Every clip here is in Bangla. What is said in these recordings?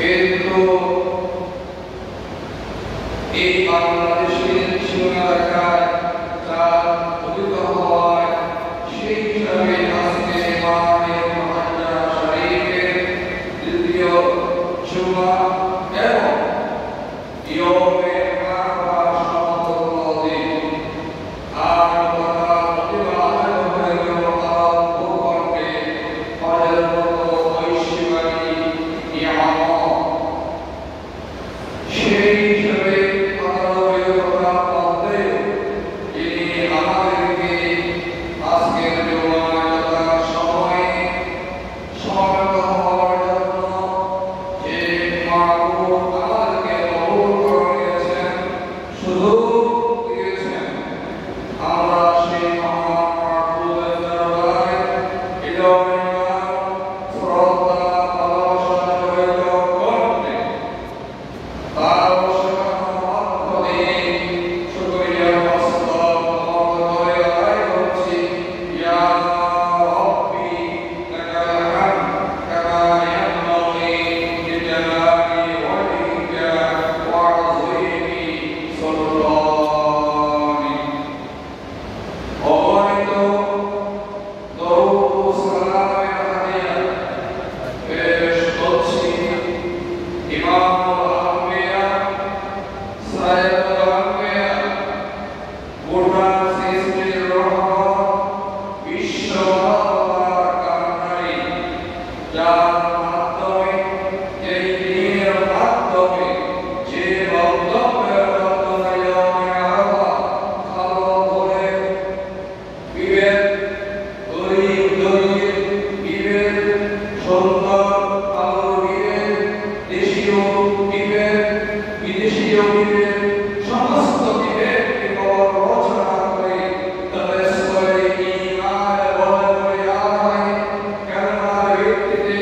কিন্তু এই বাংলাদেশের সীমারেখায় চাঁদ উদিত হওয়ায় সেই হিসাবে আজকে মায়ের মহাজ্জা শরীফের দ্বিতীয় জুমা এবং ইয়মে আরাফা সমতুল্য দিন। আর তারা প্রতিবাদ হইল তার ভূখণ্ডে ফজরের মতো ঐশ্বরিক নিয়ামত। সেই হিসাবে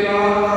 Amen.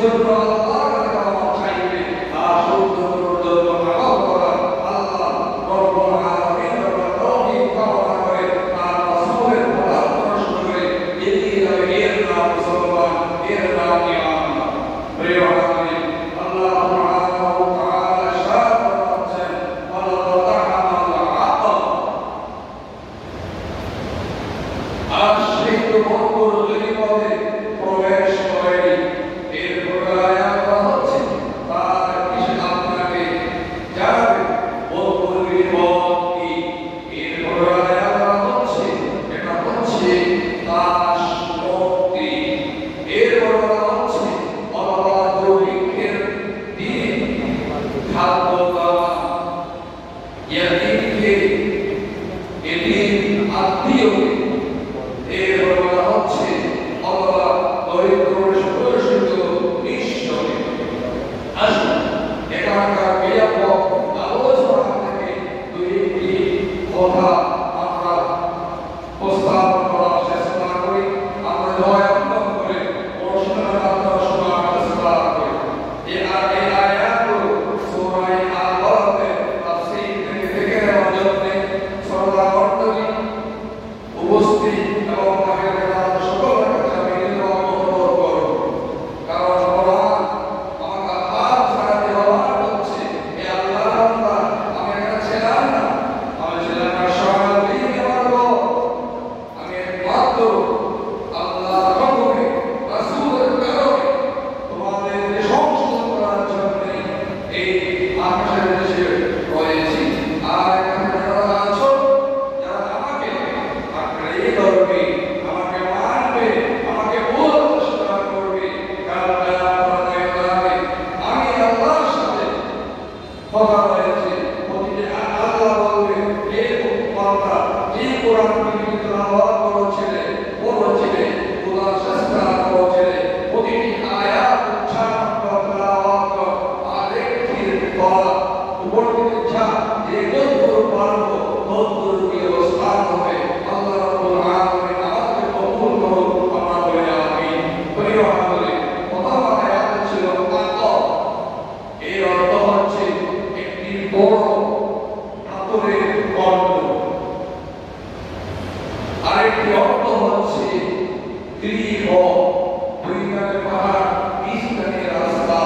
জন্য আল্লাহর কাছে ক্ষমা চাইবে আর শুদ্ধ জন্য আমল করা আল্লাহ রব্বুল আলামিনের তৌফিক কামনা করে আর রাসূলের পরামর্শ করে এগিয়ে যাবে এর নাম মুসলমান এর নাম ঈমান। প্রিয় ভাই আল্লাহ সুবহানাহু ওয়া তাআলা শান করছেন ওয়ালা তাহামাল আকাব আর সেই মঙ্গল পথে প্রবেশ করেনি। এরপর আয়াত হচ্ছে তার কিছু আপনাকে জানাবে মঙ্গলের পথ কি। এরপর আয়াত হচ্ছে এটা হচ্ছে তার মুক্তি। এরপর হচ্ছে আল্লাহ তৌফিকের দিন খাদ্য দেওয়া ইয়াতিমকে এতিম আত্মীয়। এরপর হচ্ছে আল্লাহ দরিদ্র শোষিত নিঃস্ব। আসুন এখানকার ব্যাপক আলোচনা থেকে দুইটি কথা আমরা প্রস্তাবন করার চেষ্টা করি। আমরা দয়া করে অনুষ্ঠানের মাধ্যমে শোনার চেষ্টা করি। এই আয়াতগুলো সূরা আল-বালাদের তাফসীর থেকে নেওয়ার জন্য সরলা বর্তমানে উপস্থিত এবং তাদের সকলের কাছে আমি অনুরোধ করব। কারণ কোরআন আমাকে হাত ছাড়াতে ব্যবহার করছে। এ আল্লাহ বান্দা আমি একটা ছিলাম না, আমি ছিলাম না সরাসরি আমার রব। আমি একমাত্র আল্লাহর হুকুমে রাসূলের কারণে তোমাদের সংশোধন করার জন্য এই আকাশের দেশে রয়েছি। আর এখানে যারা আছো যারা আমাকে আঁকড়ে ধরবে, আমাকে মানবে, আমাকে বোঝার চেষ্টা করবে, কাল কিয়ামতের ময়দানে আমি আল্লাহর সাথে কথা বলেছি। প্রতিটি আল্লাহ বলবে হে বান্দা যে কোরআন তুমি তেলাওয়াত করেছিলে কোরআন চেষ্টা করেছিলে প্রতিটি আয়াত উচ্চারণ তেলাওয়াত কর আরেকটির পর উপর থেকে যা যে যতদূর পারবো ততদূর গিয়ে অবস্থান হবে। আল্লাহ রাব্বুল আলামিন আমাদের কবুল করুন, আমরা বলি আমিন। প্রিয় ভাই প্রথম আয়াত ছিল তাকওয়া। এর অর্থ হচ্ছে একটি বড় পাথরের গর্ত। আরেকটি অর্থ হচ্ছে দীর্ঘ দুই ধারে পাহাড় বিশ ধারে রাস্তা।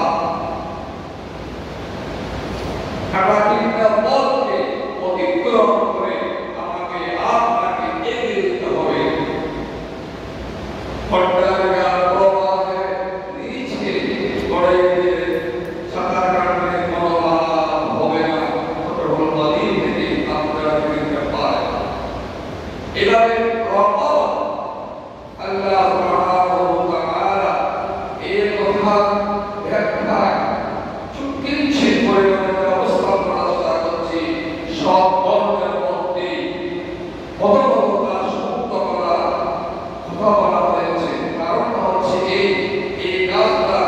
কাটাটিটা পথকে অতিক্রম করে আমাকে আপনাকে এগিয়ে যেতে হবে। ঘটনার প্রবাহের নিচে গড়ে গিয়ে সাঁতার কাটলে কোনো লাভ হবে না। ছোট নদী থেকে আপনারা যেতে পারে। এভাবে আল্লাহ সুবহানাহু ওয়া তাআলা এই কথা ব্যাখ্যায় চুক্তির পরিমাণে অবস্থা করার চেষ্টা করছি। সব ধর্মের মধ্যে কথোপকথন মুক্ত করার কথা বলা হয়েছে। কারণ হচ্ছে এই কাজটা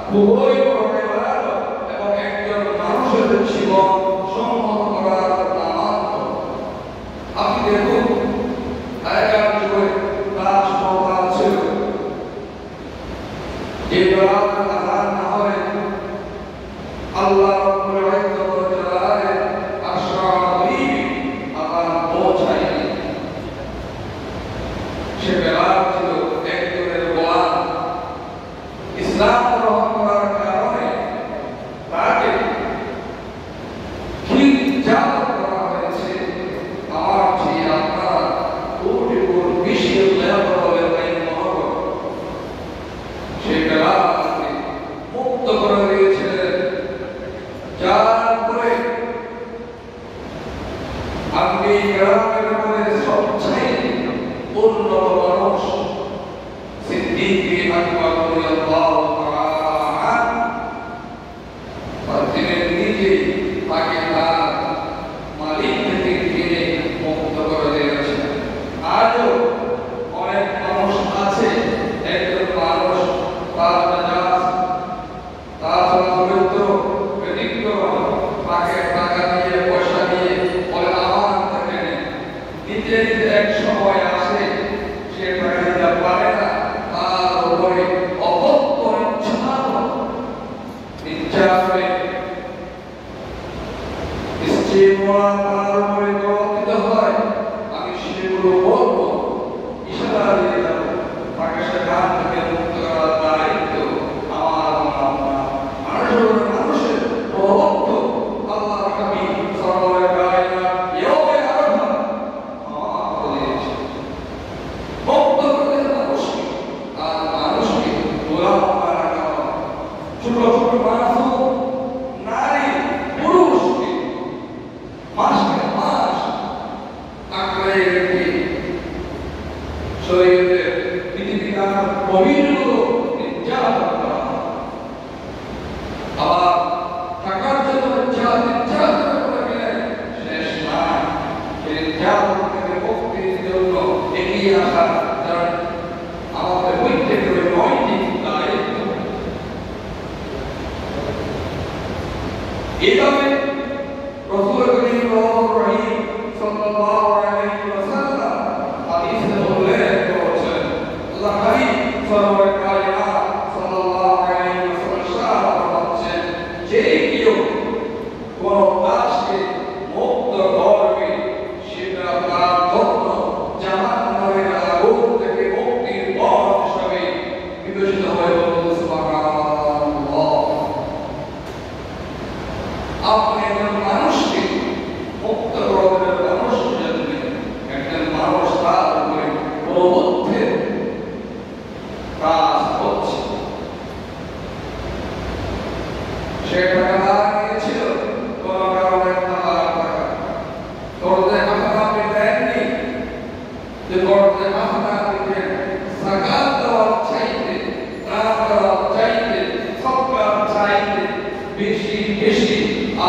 খুবই প্রয়োজনীয় এবং একজন মানুষের জীবন সংহত করার নামান্ত। আপনি দেখুন আগেকার যুগে দাস প্রথা ছিল। যে রাত আযান না হয় আল্লাহ রাব্বুল ইজ্জত ওয়া জালালের আশরাফি আযান পৌঁছায়নি। সে বেলাল ছিল একজনের গোলাম। ইসলাম গ্রহণ করার কারণে তাকে খিলজাত করা হয়েছে। আমার চেয়ে আপনার কোটি গুণ বেশি লেখা হবে তাই মনে করো। সে বেলালকে মুক্ত করে দিয়েছিলেন, যার পরে আপনি গ্রামের মধ্যে সবচেয়ে উন্নত মানুষ সিদ্দিক আকবর রাদিয়াল্লাহু তাআলা তিনি নিজে তাকে তার মালিক থেকে কিনে মুক্ত করে দিয়েছেন। আজও অনেক মানুষ আছে, একজন মানুষ তার মেজাজ তার চরিত্র ব্যতিক্রম, তাকে টাকা দিয়ে পয়সা দিয়ে বলে আমার থেকে নিতে নিতে এক সময় আসে সে টাকা দিতে পারে না, তার উপরে অকথ্য ইচ্ছা গুনাহ আমার উপরে প্রবর্তিত হয় আমি সেগুলো বলবো, ইশারা দিয়ে দেব, তাকে সেখান থেকে মুক্ত করার দায়িত্ব আমার আপনার। মানুষের প্রভক্ত আল্লাহ হাবিব সাল্লাল্লাহু আলাইহি ওয়াসাল্লাম ইয়ৌমে আরাফা বলেছে মুক্ত করে মানুষকে, আর মানুষকে গোলাম বানানো, ছোট ছোট মাসুম নারী পুরুষকে মাসকে মাস আঁকড়ে রেখে শরীরের পৃথিবীর গভীরগুলো নির্যাতন করা, আবার টাকার জন্য নির্যাতন করে গেলে শেষ নাই। সেই নির্যাতন থেকে মুক্তির জন্য এগিয়ে আসা আমাদের প্রত্যেকের নৈতিক দায়িত্ব। এইভাবে রাসূল করিম সাল্লাল্লাহু আলাইহি ওয়াসাল্লাম হাদিসে উল্লেখ করেছেন, আল্লাহ হাবিব সাল্লাল্লাহু আলাইহি ওয়াসাল্লাম বলেছেন যে কেউ কোন দাসকে মুক্ত করবে সেটা তার জন্য জাহান্নামের আগুন থেকে মুক্তির পথ হিসেবে বিবেচিত হবে। সুবহানাল্লাহ। আপনি একজন মানুষকে মুক্ত করবেন, মানুষের জন্য একজন মানুষ তার উপরে প্রবুদ্ধের কাজ করছে। সে টাকা নিয়েছিল কোন কারণে টাকা করতে আপনি দেননি, যে করতে আপনি দেন সাকাত দেওয়ার চাইতে, দান দেওয়ার চাইতে, সদকা চাইতে বেশি বেশি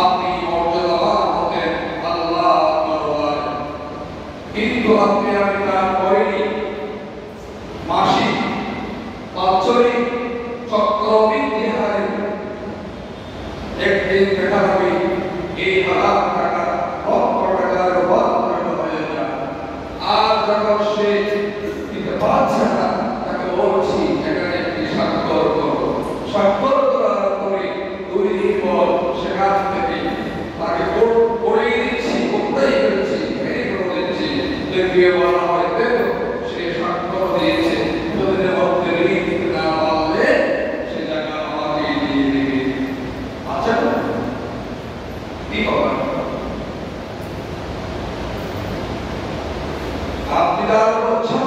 আপনি মর্যাদাবান হতেন আল্লাহ দরবারে। কিন্তু আপনি আমি তা করেনি। মাসিক, বাৎসরিক চক্রবৃদ্ধি হারে একদিন দেখা হবে এই হাজার টাকা লক্ষ টাকার রূপান্তরিত হয়ে যায়। আর যখন সে দিতে পারছে না, তাকে বলছি এখানে একটি স্বাক্ষর করো। স্বাক্ষর করার পরে 2 দিন পর সেখান থেকে তাকে পড়িয়ে দিচ্ছি, কোথায় ফেলছি, ফেরি করে দিচ্ছি, দেখিয়ে বলা হয় দেখো সে স্বাক্ষর দিয়েছে, দুদিনের মধ্যে ঋণ দিতে না পারলে সে টাকা আমাকে দিয়ে দেবে। আচ্ছা কি হবে? আপনি তার বলছেন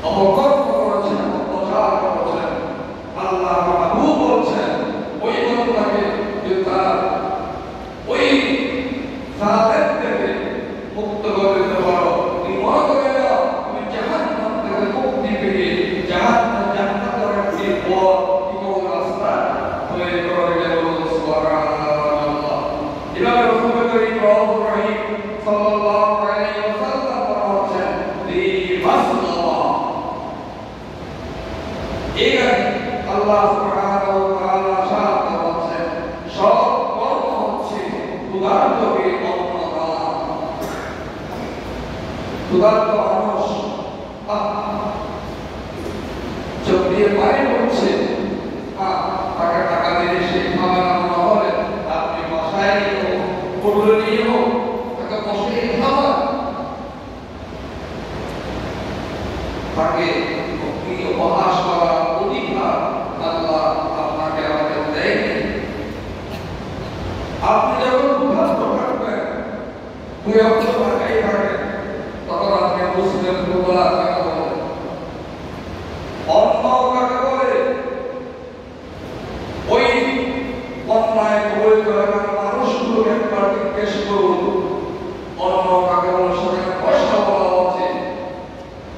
অপকর্ম করেছেন, অপচার করেছেন। আল্লাহ মাহবুব বলছেন ওই বান্দাকে যে তার ওই সাদের থেকে মুক্ত করে দিতে পারো, তুমি মনে করে নাও তুমি জাহান্নাম থেকে মুক্তি পেয়ে জান্নাতের একটি পথ বিকল রাস্তা তৈরি করে গেল। সুবহানাল্লাহ। এভাবে রাসূল করিম সাল্লাল্লাহু আলাইহি ওয়াসাল্লাম বলেছেন এই মাসলাহ এখানে আল্লাহ সুবহানাহু ওয়া তাআলা সাথে বলেছেন সব কর্ম হচ্ছে ক্ষুধার্তকে অন্ন দেওয়া। ক্ষুধার্ত মানুষ চোখ দিয়ে পানি পড়ছে, তাকে টাকা দিয়ে সে খাবার আনা হলে আপনি বাসায় নিয়ে পড়লে নিয়ে হোক তাকে বসে খাবার, তাকে উপহাস করার অধিকার আল্লাহ আপনাকে আমাকে দেয়নি। আপনি যখন ক্ষুধার্ত থাকবেন, 2 অক্ষ টাকাই থাকবেন, তখন আপনি বুঝবেন ক্ষুধা কাকে বলে, অন্ন কাকে বলে। ওই অন্যায় কবুল করা মানুষগুলোকে একবার জিজ্ঞেস করুন অন্ন কাকে বলে, সেখানে পয়সা বলা আছে,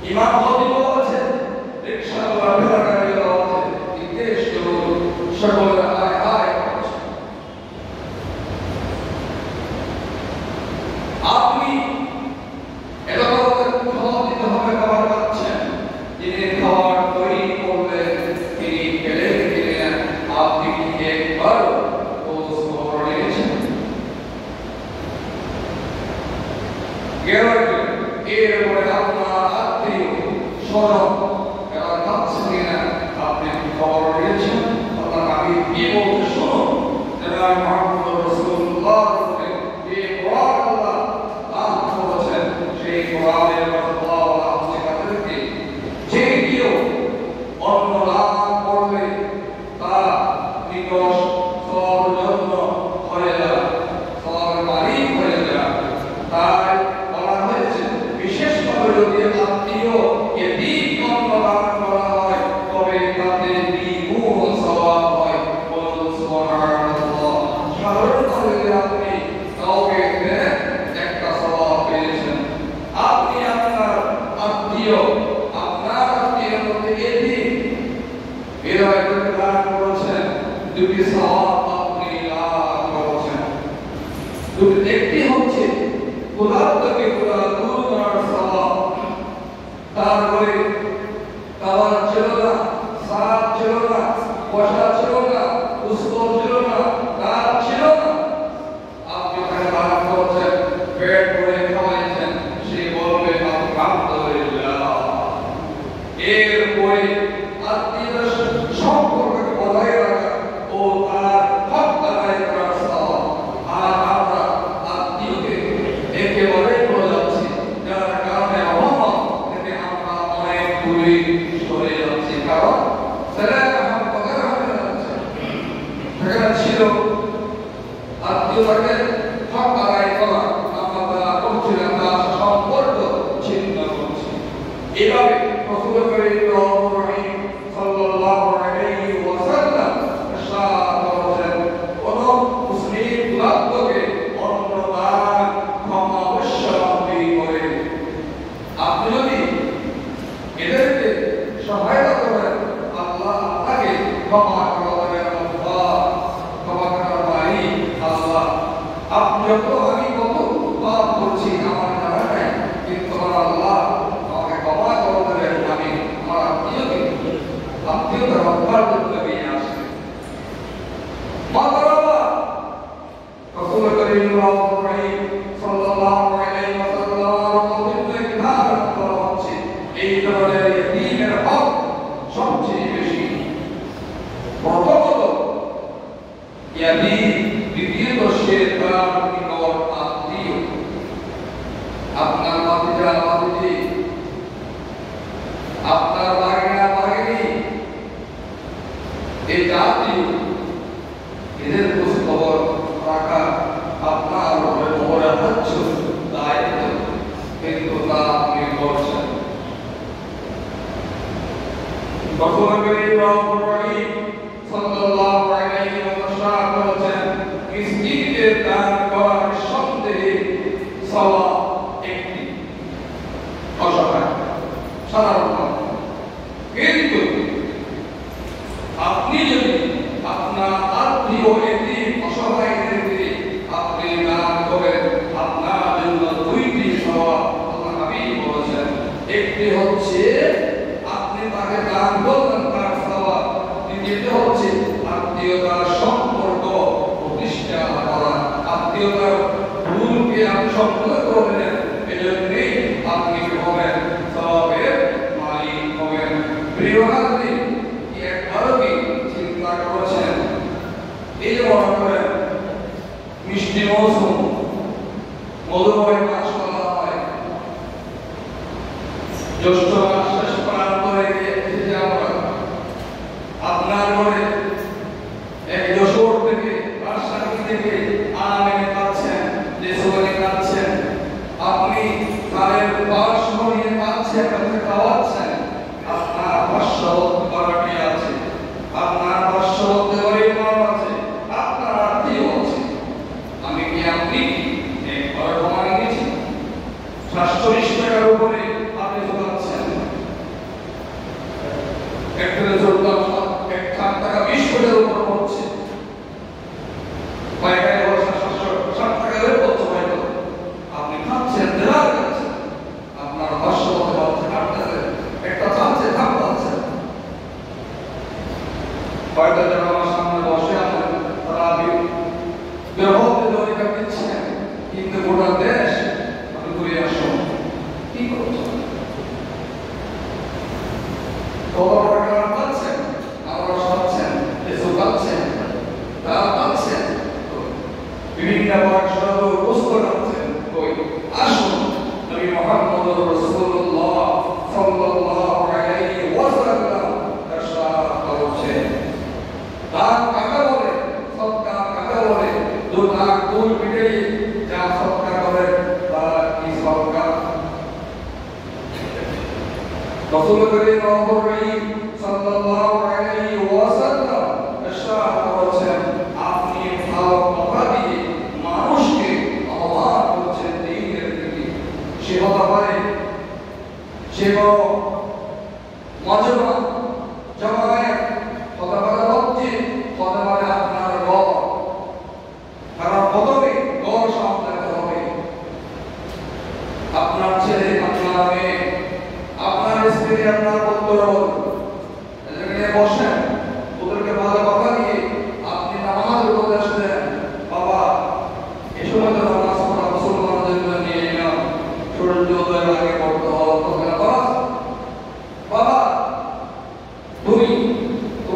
ইমাম খতিব আছে, রিকশাওয়ালা ভেড়াগাড়িওয়ালা আছে, জিজ্ঞেস করুন সকলে আয় আয় করছে। আপনি এটা বলতে খাওয়া দিতে হবে, খাবার পাচ্ছেন, যিনি খাবার তৈরি করবেন তিনি গেলেন কিনে আপনি কি একবার খোঁজ খবর নিয়েছেন? এরপরে আপনার আত্মীয় স্বজন এরা খাচ্ছে কিনা আপনি খবর নিয়েছেন? আপনার আমি কি বলতে শুনুন, মুহাম্মদ রাসূলুল্লাহ একজনকে দান করেছেন, দুটি সওয়াব আপনি লাভ করেছেন। দুটি একটি হচ্ছে গোলাপ থেকে গোলাপ দূর করার সওয়াব, তারপরে খাবার ছিল না, সাপ ছিল না, বসা ছিল না, পুষ্প ছিল না, গাছ ছিল না, আপনি তাকে দান করেছেন, পেট ভরে খাওয়াইছেন, সে বলবে আলহামদুলিল্লাহ। এরপরে আত্মীয়তার সম্পর্ককে বজায় রাখা ও তার হক আদায় করার সওয়াব। আর আমরা আত্মীয়কে একেবারেই ভুলে যাচ্ছি, যার কারণে অভাব থেকে আমরা অনেক দূরে সরে যাচ্ছি। কারণ সেখানে ছিল আত্মীয়তাকে হক আদায় করা, আমরা তা করছিলাম, তার সম্পর্ক ছিন্ন করছি। এভাবে রাসূল করিম সাল্লাল্লাহু আলাইহি ওয়াসাল্লাম ইরশাদ করেছেন, কোন মুসলিম ভক্তকে অন্য দান ক্ষমা অবশ্যই করে। আপনি যদি এদেরকে সহায়তা করেন, আল্লাহ আপনাকে ক্ষমা করবেন। ক্ষমা করার মালিক আল্লাহ। আপনি যত আমি কত পাপ করছি আমার জানা নাই, কিন্তু আমার আল্লাহ আমাকে ক্ষমা করে দেবেন। আমি আমার আত্মীয়তার অভ্যাস করতে আসছি। মাতারাবা রাসূল করিম সাল্লাল্লাহু আলাইহি ওয়াসাল্লাম হচ্ছে এই ধরনের ইতিমের হক সবচেয়ে বেশি। প্রথমত ইয়াতিম, দ্বিতীয়ত সে তার নিকট আত্মীয়। আপনার ভাতিজা ভাতিজি, আপনার ভাগিনা ভাগিনী, এই জাতীয় এদের খোঁজ খবর রাখা আপনার উপরে হচ্ছ দায়িত্ব, কিন্তু তা আপনি করছেন। রাসূল করিম সাল্লাল্লাহু আলাইহি ওয়াসাল্লাম বলেছেন, মিসকিনকে দান করার সন্দেহে সওয়াব একটি, অসহায় সাধারণ। কিন্তু আপনি যদি আপনার আত্মীয় এতিম অসহায়দেরকে আপনি দান করেন, আপনার জন্য দুইটি সওয়াব আল্লাহ হাবিব বলেছেন। একটি হচ্ছে আপনি তাকে দান করলেন, তার সওয়াব। দ্বিতীয়টি হচ্ছে আত্মীয়তার সম্পর্ক প্রতিষ্ঠা করা, আত্মীয়তার ভুলকে আপনি সম্পূর্ণ করবেন। এজন্যই আপনি হবেন সওয়াবের মালিক হবেন। প্রিয় হাজরিন, একবারও কি চিন্তা করেছেন, এই যে মনে করেন মিষ্টি মৌসুম, মধুময় মাস বলা হয়, জ্যৈষ্ঠ মাস শেষ প্রান্ত হয়ে গিয়ে আমরা আপনার ঘরে এক যশোর থেকে, রাজশাহী থেকে আম এনে পাচ্ছেন, লেসু এনে খাচ্ছেন, আপনি তাদের পাশ ভরিয়ে পাচ্ছেন, তাদের খাওয়াচ্ছেন। আপনার পার্শ্ববর্তী পাড়াটি আছে, আপনার পার্শ্ববর্তী পরিবার আছে, আপনার আত্মীয় আছে। আমি কি আপনি একবার ক্ষমা নিয়েছি? ৪০ টাকার উপরে আপনি চলাচ্ছেন, একটা রেজল্ট 1 টাকা 20 কোটির উপর হচ্ছে, পাইকারি বর্ষা 760 টাকা করে পড়ছে হয়তো। আপনি খাচ্ছেন, দেওয়া যাচ্ছেন, আপনার পার্শ্ববর্তী বাচ্চা কাটতেছে, একটা চাচ্ছে খাপ পাচ্ছেন। হয়তো যারা আমার সামনে বসে আছেন তারা বিরহতে দরিকা দিচ্ছেন, কিন্তু গোটা দেশ আপনি ঘুরে আসুন, কি করছেন? কত বড় কারণ পাচ্ছেন, আমরা পাচ্ছেন, এসব পাচ্ছেন, তা পাচ্ছেন, বিভিন্ন বর্ষাদ পুস্তক আছেন। কই আসুন নবী মুহাম্মদ রাসূলুল্লাহ সাল্লাল্লাহু আলাইহি ওয়াসাল্লাম ইরশাদ করেছেন, দান কাকে বলে, সদকা কাকে বলে? দু লাখ দুই পিঠে যা সদকা করে তা কি সদকা? রাসূল করিম সাল্লাল্লাহু আলাইহি ওয়াসাল্লাম ইরশাদ করেছেন, আপনি ভালো কথা দিয়ে মানুষকে আহ্বান করছেন দ্বীনের দিকে। সে হতে পারে সে বড় মজমা জামায়াত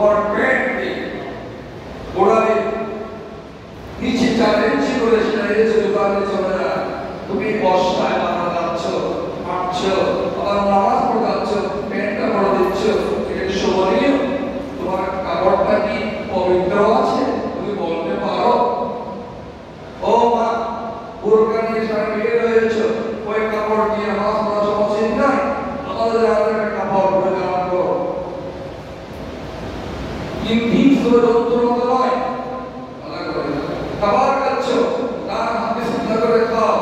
তোমার পেট দিয়ে গোড়ালে নিচে 4 ইঞ্চি করে সেটা রেখেছে দোকানে চলে না। তুমি বর্ষায় মাথা যাচ্ছ, হাঁটছো, আবার নামাজ পড়ে যাচ্ছ, পেটটা বড় দিচ্ছ, এটা কি শোভনীয়? তোমার কাপড়টা কি পবিত্র আছে? তুমি বলতে পারো? ও মা, বোরকা নিয়ে সারা বের হয়েছো, ওই কাপড় দিয়ে নামাজ পড়া উচিত নয়। আমাদের একটা কাপড় পরে নামাজ পড়ো। কিন্তু যন্ত্র মতো নয়। খাবার খাচ্ছ, ডান হাতে সিদ্ধা করে খাও,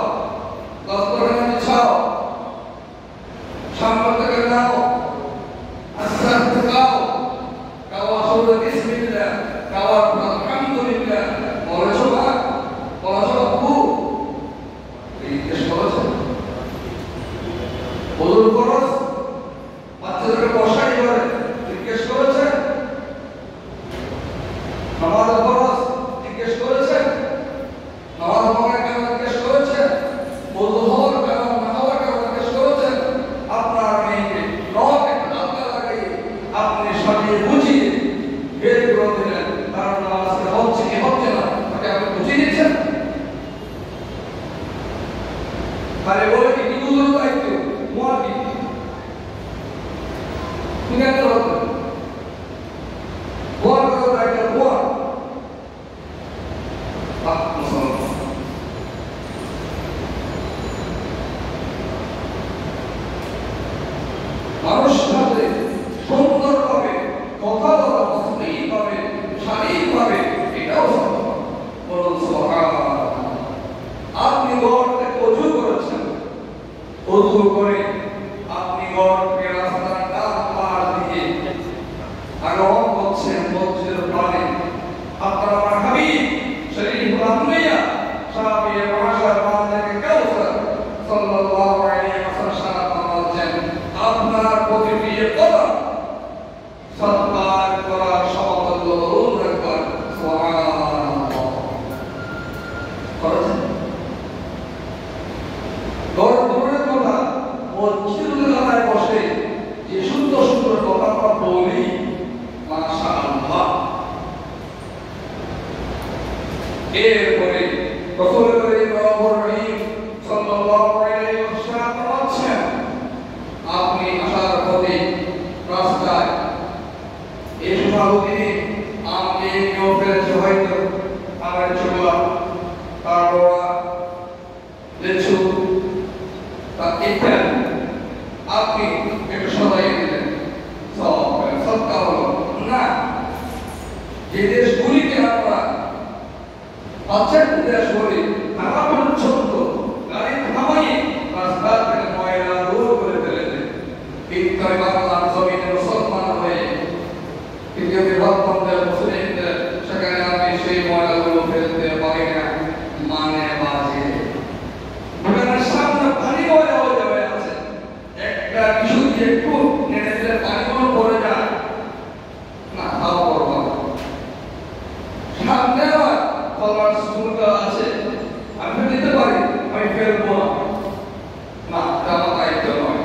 দস্তরখানা বিছাও, সামনে থেকে নাও, আস্তে আস্তে খাও, খাওয়া শুরু বিসমিল্লাহ, খাওয়া আলহামদুলিল্লাহ। বলেছো মা, বলেছো আব্বু, জিজ্ঞেস করেছে বদল খরচ বাচ্চাদেরকে বসাই করে জিজ্ঞেস করেছে, নামাজ খরচ জিজ্ঞেস করেছে, নামাজ পড়া কেন জিজ্ঞেস করেছে, বদল হওয়ার কারণ না হওয়ার কারণ জিজ্ঞেস করেছেন। আপনার মেয়েকে নখে হালকা লাগাইয়ে আপনি সাজিয়ে বুঝিয়ে বের করে দিলেন, তার নামাজ হচ্ছে কি হচ্ছে না তাকে আপনি বুঝিয়ে দিচ্ছেন। তাহলে বলে কি বুঝলো দায়িত্ব তোমার কি? তুমি কেন বলতে তোমার কথা দায়িত্ব তোমার। মানুষ সাথে সুন্দরভাবে কথা বলা, মসৃণভাবে, শারীরিকভাবে, এটাও সম্ভব। বলুন সুবহানাল্লাহ। আপনি ঘর থেকে ওযু করেছেন, ওযু করে আপনি ঘর থেকে রাস্তার ডান পাশ দিয়ে আগমন করছেন মসজিদের প্রাণে। আপনার আমার হাবিব শরীফুল আম্বিয়া সাহাবী মাশার মালিক কাউসার সাল্লাল্লাহু আলাইহি ওয়াসাল্লাম বলেন, আপনার প্রতিটি কদম সৎকার করার সমতুল্য বলুন একবার সুবহানাল্লাহ। করেছেন দূরের কথা, মসজিদের গায়ে বসে যে সুন্দর সুন্দর কথা আমরা বলি, মাশাআল্লাহ। এরপরে রাসূল করিম সাল্লাল্লাহু আলাইহি ওয়াসাল্লাম বলেছেন, আপনি আসার পথে রাস্তায় এই সুমালুকে আমাকে কেউ ফেলেছে, হয়তো আমার চুলা, তারপর লেচু, ইত্যাদি, আপনি একটু সবাই দিলেন, সৎকা হলো না। যে দেশগুলিকে আমরা পাশ্চাত্য দেশ বলি, তারা পর্যন্ত গাড়ি থামাইয়ে রাস্তা থেকে ময়লা দূর করে ফেলে দেয়। ইত্যাদি বাংলার জমিনে মুসলমান হয়ে পৃথিবীর রত্নদের মুসলিমদের সেখানে আমি সেই ময়লাগুলো ফেলতে পারি না, মানে বাজে। দোকানের সামনে পানি ময়লা হয়ে যাবে আছে, একটা কিছু দিয়ে একটু নেড়ে দিলে পানিগুলো পড়ে যায় না, তাও করবো না। সামনে আবার কলার স্কুলটা আছে, আমি দিতে পারি, আমি ফেলবো না, আমার দায়িত্ব নয়,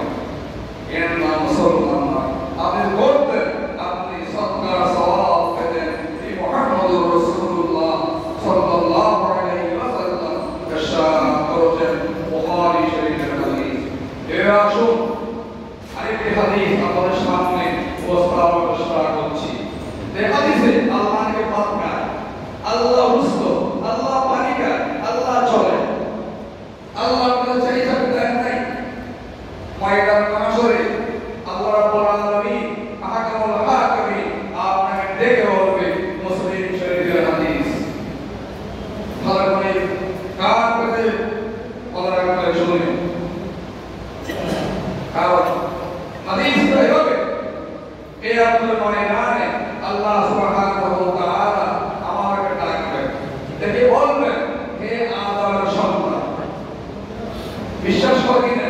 এর নাম মুসলমান নয়। আপনি করবেন, আপনি সৎকার সওয়াব পেতেন। এই মুহাম্মদুর রাসূলুল্লাহ সাল্লাল্লাহু আলাইহি ওয়াসাল্লাম ইরশাদ করেছেন বুখারী শরীফের হাদিস। এর আসুন আরেকটি হাদিস আপনাদের সামনে উপস্থাপন করছি। এই হাদিসে আল্লাহকে পাক করে, আল্লাহ রুস্ত, আল্লাহ পানিকা, আল্লাহ চলে, আল্লাহ আপনার চাহিদা দেন নাই। ময়দান মাশরে আল্লাহ রাব্বুল আলামিন আহকামুল হাকিমিন আপনাকে ডেকে বলবে, মুসলিম শরীফের হাদিস। ভালো করে কান পেতে বলার আগে শুনুন, কারণ হাদিসটা হবে এই আপনার ময়দানে আল্লাহ সুবহানাহু ওয়া তাআলা আমাকে ডাকবেন, ডেকে বলবেন, হে আদমের সন্তান, বিশ্বাস করি না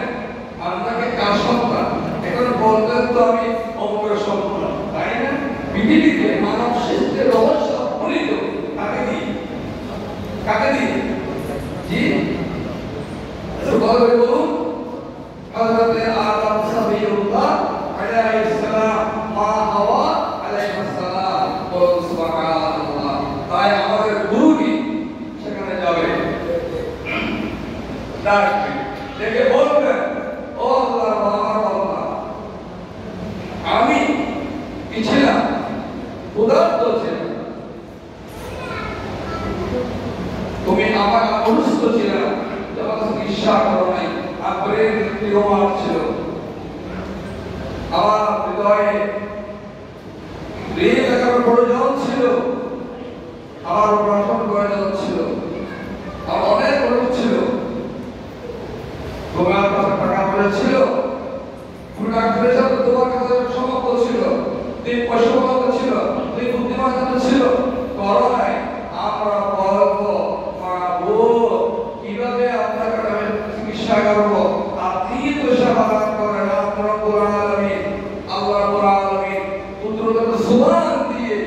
আপনাকে কার সন্তান? এখন বলতেন তো আমি অমরের সন্তান, তাই না? পৃথিবীতে মানব সৃষ্টির রহস্য অপরিত কাকে দিই? কাকে দিই? জি বলুন, হযরত আদম সাবিউল্লাহ আলাইহিস সালাম, মা হাওয়া আলাইহিস সালাম, বলুন সুবহানাল্লাহ। তাই আমাদের গুরুজি সেখানে যাবে, ডাকবে, ডেকে বলবেন, ও আল্লাহর আমার বান্দা, আমি কি ছিলাম? ক্ষুধার্ত ছিলাম, তুমি আমার অসুস্থ ছিলাম, তোমার কাছে চিকিৎসা করো নাই, আপনার টিউমার ছিল, আমার হৃদয়ে ঋণ লাগানোর প্রয়োজন ছিল, আমার অপারেশন প্রয়োজন ছিল, আমার অনেক রোগ ছিল, তোমার কাছে টাকা পয়সা ছিল, তুমি ডাক্তারের সাথে তোমার কাছে সমর্থ ছিল, তুমি পশুপালক ছিল, তুমি বুদ্ধিমান ছিল, করো নাই। আমরা বলবো মাবুদ, কিভাবে আপনাকে আমি চিকিৎসা করবো? আপনি তো সেবা করেন, আপনার রব্বুল আলামিন, আল্লাহ রাব্বুল আলামিন পুত্রকে সুবহান দিয়ে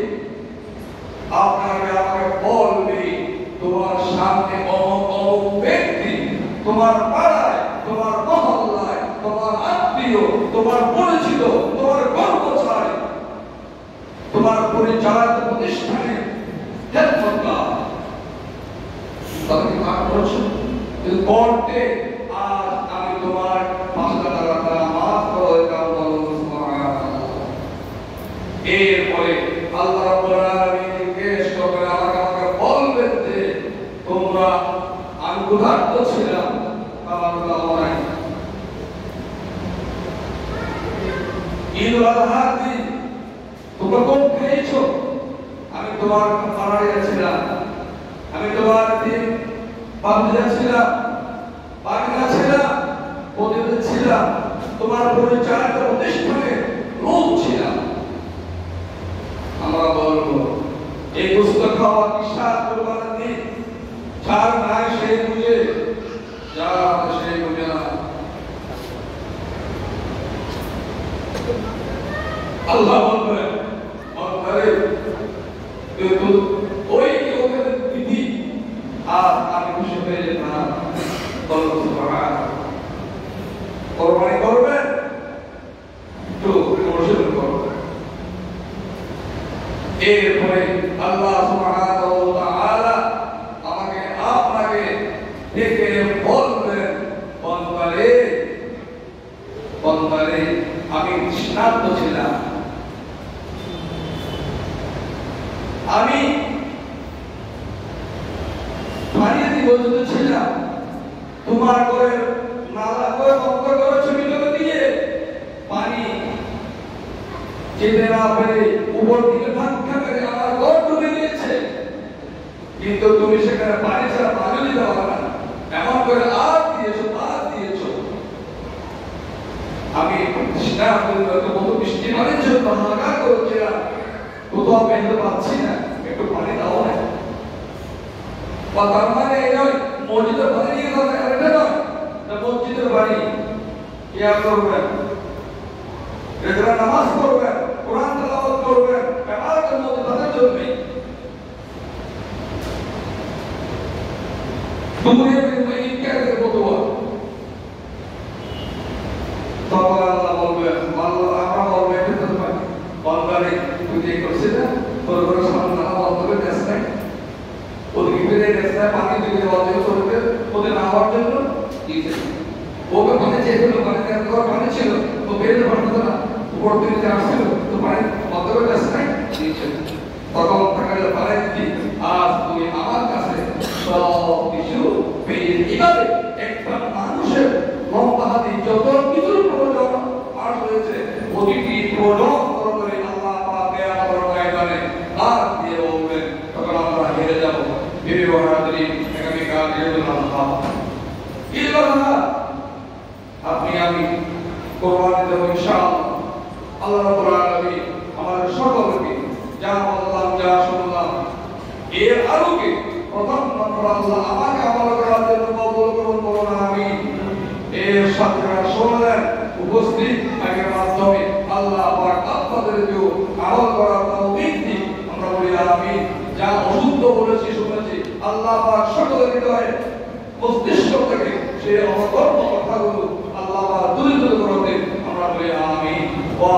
আপনাকে আমাকে বলবে, তোমার সামনে অমুক ব্যক্তি, তোমার পাড়ায়, তোমার মহল্লায়, তোমার আত্মীয়, তোমার পরিচিত, তোমার কর্মচারী, তোমার পরিচালিত প্রতিষ্ঠানে হেল্পকার, তাদেরকে কাজ করছো কিন্তু করতে, আজ আমি তোমার 5 টাকা মাফ করে দিলাম, বলুন সুবহানাল্লাহ। এরপরে আল্লাহ রাব্বুল আলামিন জিজ্ঞেস করবেন, আমাকে বলবেন যে তোমরা, আমি ক্ষুধার্ত ছিলাম, আমার দাও নাই। ঈদ উল আযহার দিন তোমরা কম খেয়েছো, আমি তোমার পাড়ায় গেছিলাম, আমি তোমার দিন বান্ধবী ছিলাম, বাগনা ছিলাম, প্রতিবেদী ছিলাম, তোমার পরিচালিত প্রতিষ্ঠানে লোক ছিলাম। আমরা বলবো এই গোশত খাওয়া কি সাত কোরবানির দিন, যার নাই সেই বুঝে, যার সেই বুঝে না। আল্লাহ বলবেন, ওই ওদের বিধি আর আমি খুশি হয়ে যেতাম, বলুন সুবহানাল্লাহ। কোরবানি করবেন, একটু অনুশীলন করবেন। এরপরে আল্লাহ সুবহানাহু ওয়া তাআলা আমাকে আপনাকে ডেকে বলবেন, বন্দারে, বন্দারে, আমি তৃষ্ণার্ত ছিলাম, আমি পানিতে নিবদ্ধ ছিলাম, তোমার করে নালা করে বন্ধ করে ছবি করে দিয়ে পানি যেতে না পেরে উপর দিকে ধাক্কা মেরে আমার ঘর ডুবে গিয়েছে, কিন্তু তুমি সেখানে পানি ছাড়া পানি দিতে পারো না, এমন করে আর দিয়েছো, আর দিয়েছো। আমি কত বৃষ্টি পানির জন্য হাহাকার করছিলাম, কোথাও পেতে পাচ্ছি না, একটু পানি দাও না। তার মানে এই নয় মসজিদের পানি নিয়ে যাবে, এটা নয়, মসজিদের পানি ইয়া করবেন, এজরা নামাজ পড়বেন, কোরআন তেলাওয়াত করবেন, ইবাদতের মধ্যে তাদের জন্য দুনিয়ার ইনকারের বদুয়া। তখন আল্লাহ বলবেন, আল্লাহ আমরা বলবেন, এটা তো পানি বলবারে তুই যে করছিস না, তোর করে সামনে না বন্ধ করে দেশ নাই, ওদিকে ফিরে দেশ নাই, পানি দিকে বন্ধ করবে, ওদের না হওয়ার জন্য দিয়েছে। ওকে পানি চেয়েছিল, পানি দেওয়ার পর পানি ছিল, তো বেরোতে পারতো না, উপর দিকে আসছিল, তো পানি বন্ধ করে দেশ নাই দিয়েছে। তখন থাকলে পানি দিই, আজ তুমি আমার কাছে সব কিছু পেয়ে এভাবে একটা মানুষের লম্বা হাতি যত কিছুর প্রয়োজন আর হয়েছে, প্রতিটি প্রয়োজন করে আল্লাহ পাক দেয়া বড় ময়দানে হাত দিয়ে বলবেন, তখন আমরা হেরে যাব। বিবহারাদি আগামীকাল ঈদুল আযহা, ঈদুল আযহা আপনি আমি কোরবানি দেব ইনশাআল্লাহ। আল্লাহ রাব্বুল আলামিন আমাদের সকলকে যা বললাম, যা শুনলাম, এর আলোকে প্রথম নম্বর আল্লাহ আমাকে আমল করার জন্য কবুল করুন, বলুন আমিন। এর সাথে শুনলেন উপস্থিত আগের মাধ্যমে আল্লাহ পাক আপনাদেরকেও আমল করার তৌফিক দিন, আমরা বলি আমিন। যা অশুদ্ধ বলেছি শুনেছি, আল্লাহ পাক সকলের হৃদয়ে মস্তিষ্ক থেকে সেই অকর্ম কথাগুলো আল্লাহ পাক দূরীভূত করে দিন, আমরা বলি আমিন। ওয়া